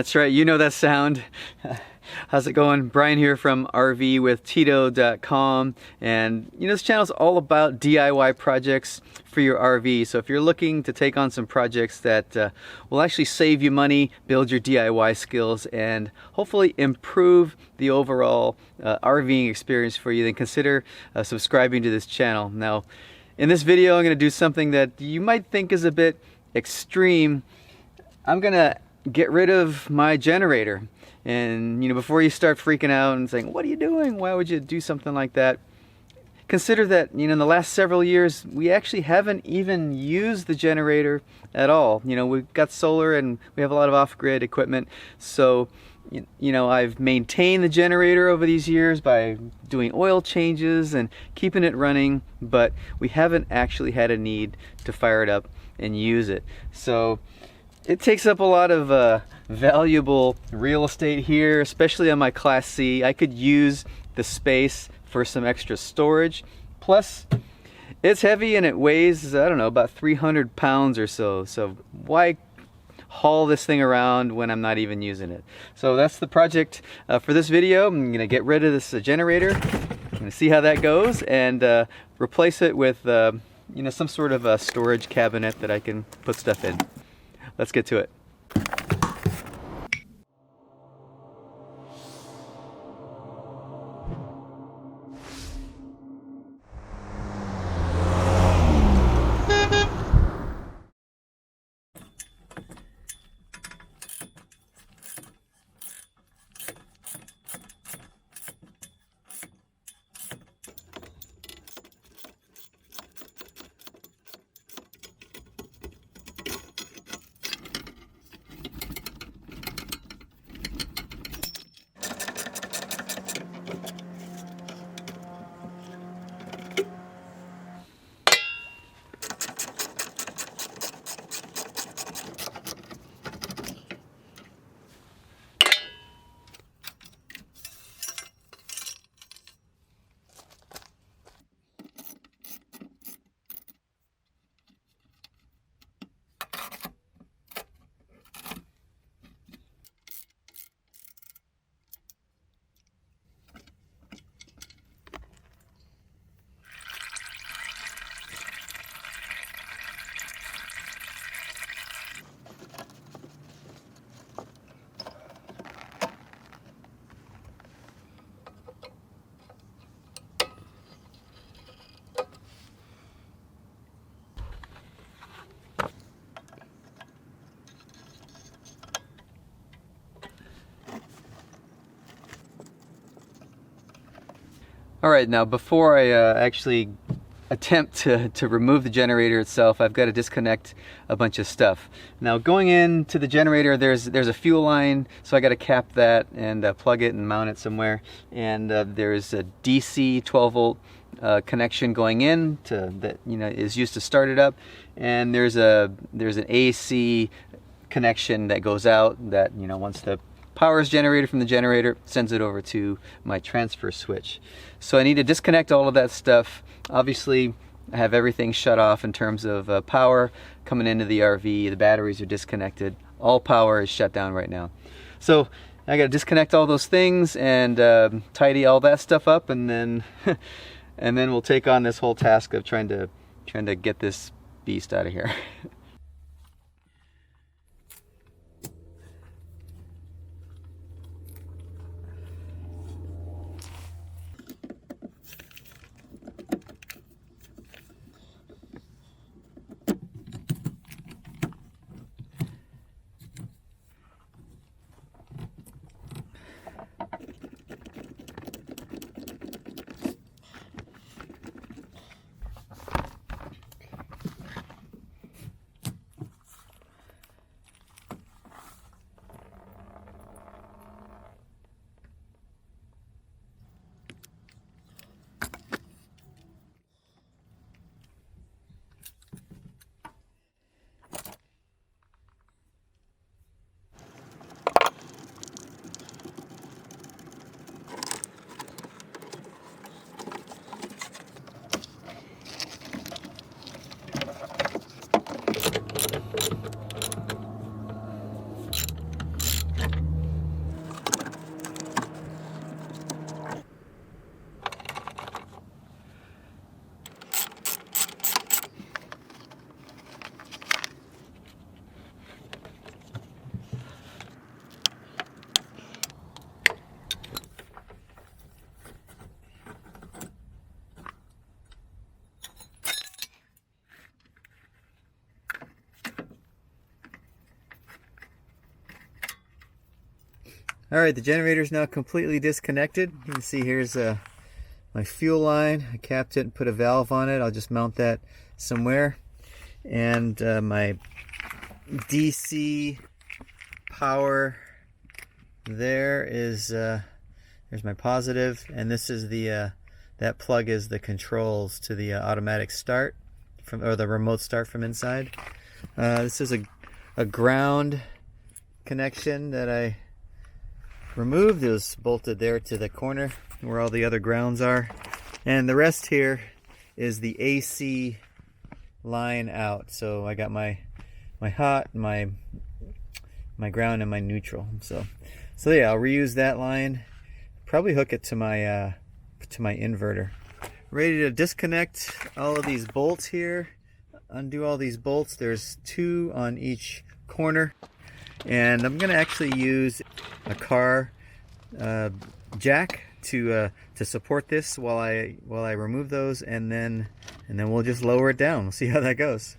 That's right, you know that sound. How's it going? Brian here from RVwithtito.com, and this channel is all about DIY projects for your RV. So if you're looking to take on some projects that will actually save you money, build your DIY skills, and hopefully improve the overall RVing experience for you, then consider subscribing to this channel. Now, in this video, I'm going to do something that you might think is a bit extreme. I'm going to get rid of my generator. And before you start freaking out and saying, what are you doing? Why would you do something like that? Consider that in the last several years we actually haven't even used the generator at all. We've got solar and we have a lot of off-grid equipment, so I've maintained the generator over these years by doing oil changes and keeping it running, but we haven't actually had a need to fire it up and use it. So it takes up a lot of valuable real estate here, especially on my Class C. I could use the space for some extra storage. Plus, it's heavy and it weighs, I don't know, about 300 pounds or so. So why haul this thing around when I'm not even using it? So that's the project for this video. I'm gonna get rid of this generator. I'm gonna see how that goes and replace it with some sort of a storage cabinet that I can put stuff in. Let's get to it. Alright, now before I actually attempt to remove the generator itself, I've got to disconnect a bunch of stuff. Now going into the generator, there's a fuel line, so I got to cap that and plug it and mount it somewhere. And there's a DC 12 volt connection going in that is used to start it up, and there's an AC connection that goes out that once the power is generated from the generator, sends it over to my transfer switch. So I need to disconnect all of that stuff. Obviously, I have everything shut off in terms of power coming into the RV. The batteries are disconnected. All power is shut down right now. So I got to disconnect all those things and tidy all that stuff up, and then and then we'll take on this whole task of trying to get this beast out of here. Alright, the generator is now completely disconnected. You can see here's my fuel line. I capped it and put a valve on it. I'll just mount that somewhere. And my DC power there is, there's my positive, and this is the, that plug is the controls to the automatic start, or the remote start from inside. This is a ground connection that I removed. It was bolted there to the corner where all the other grounds are, and the rest here is the AC line out. So I got my hot, my ground, and my neutral. So yeah, I'll reuse that line. Probably hook it to my inverter. Ready to disconnect all of these bolts here. Undo all these bolts. There's 2 on each corner. And I'm going to actually use a car jack to support this while I remove those, and then we'll just lower it down. We'll see how that goes.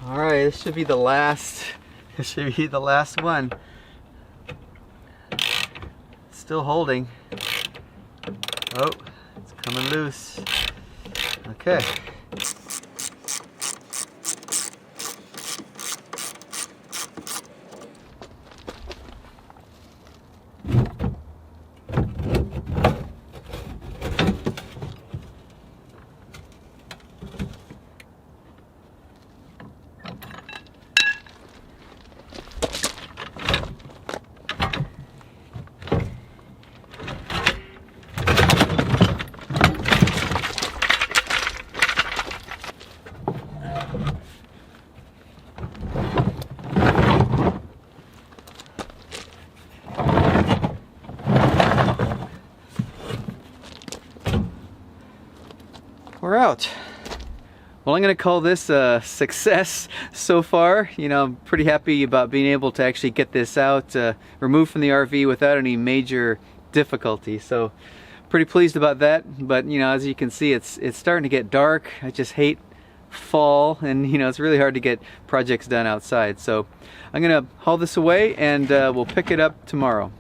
All right, this should be the last. This should be the last one. Still holding. Oh, it's coming loose. Okay. We're out. Well, I'm going to call this a success so far. You know, I'm pretty happy about being able to actually get this out, removed from the RV without any major difficulty. So, pretty pleased about that. But, you know, as you can see, it's starting to get dark. I just hate fall, and, you know, it's really hard to get projects done outside. So, I'm going to haul this away, and we'll pick it up tomorrow.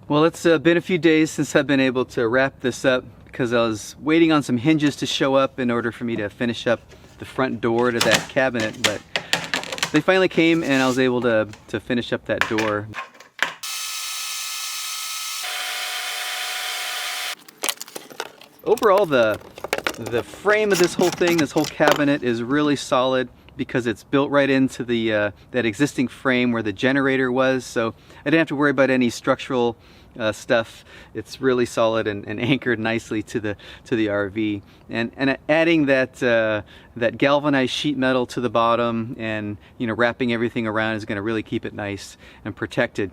Well, it's been a few days since I've been able to wrap this up because I was waiting on some hinges to show up in order for me to finish up the front door to that cabinet, but they finally came and I was able to finish up that door. Overall, the frame of this whole thing, this whole cabinet, is really solid because it's built right into the that existing frame where the generator was, so I didn't have to worry about any structural stuff. It's really solid and anchored nicely to the RV, and adding that that galvanized sheet metal to the bottom and, you know, wrapping everything around is going to really keep it nice and protected.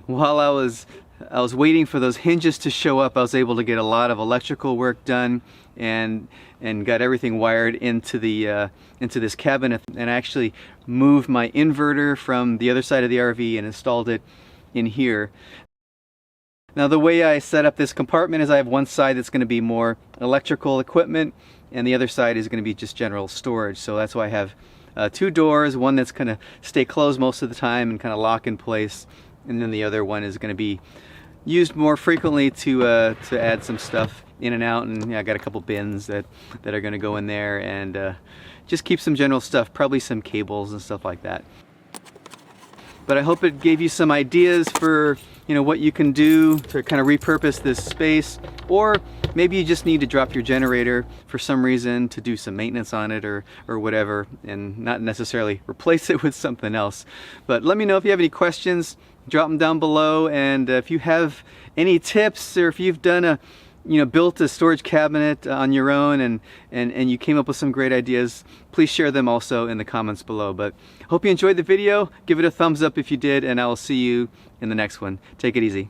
While I was waiting for those hinges to show up, I was able to get a lot of electrical work done and got everything wired into the into this cabinet, and actually moved my inverter from the other side of the RV and installed it in here. Now, the way I set up this compartment is I have one side that's going to be more electrical equipment and the other side is going to be just general storage. So that's why I have two doors, one that's going to stay closed most of the time and kind of lock in place, and then the other one is going to be used more frequently to add some stuff in and out. And yeah, I got a couple bins that are going to go in there, and just keep some general stuff, probably some cables and stuff like that. But I hope it gave you some ideas for, you know, what you can do to kind of repurpose this space, or maybe you just need to drop your generator for some reason to do some maintenance on it or whatever, and not necessarily replace it with something else. But let me know if you have any questions, drop them down below, and if you have any tips, or if you've done built a storage cabinet on your own and you came up with some great ideas, please share them also in the comments below. But hope you enjoyed the video. Give it a thumbs up if you did, and I will see you in the next one. Take it easy.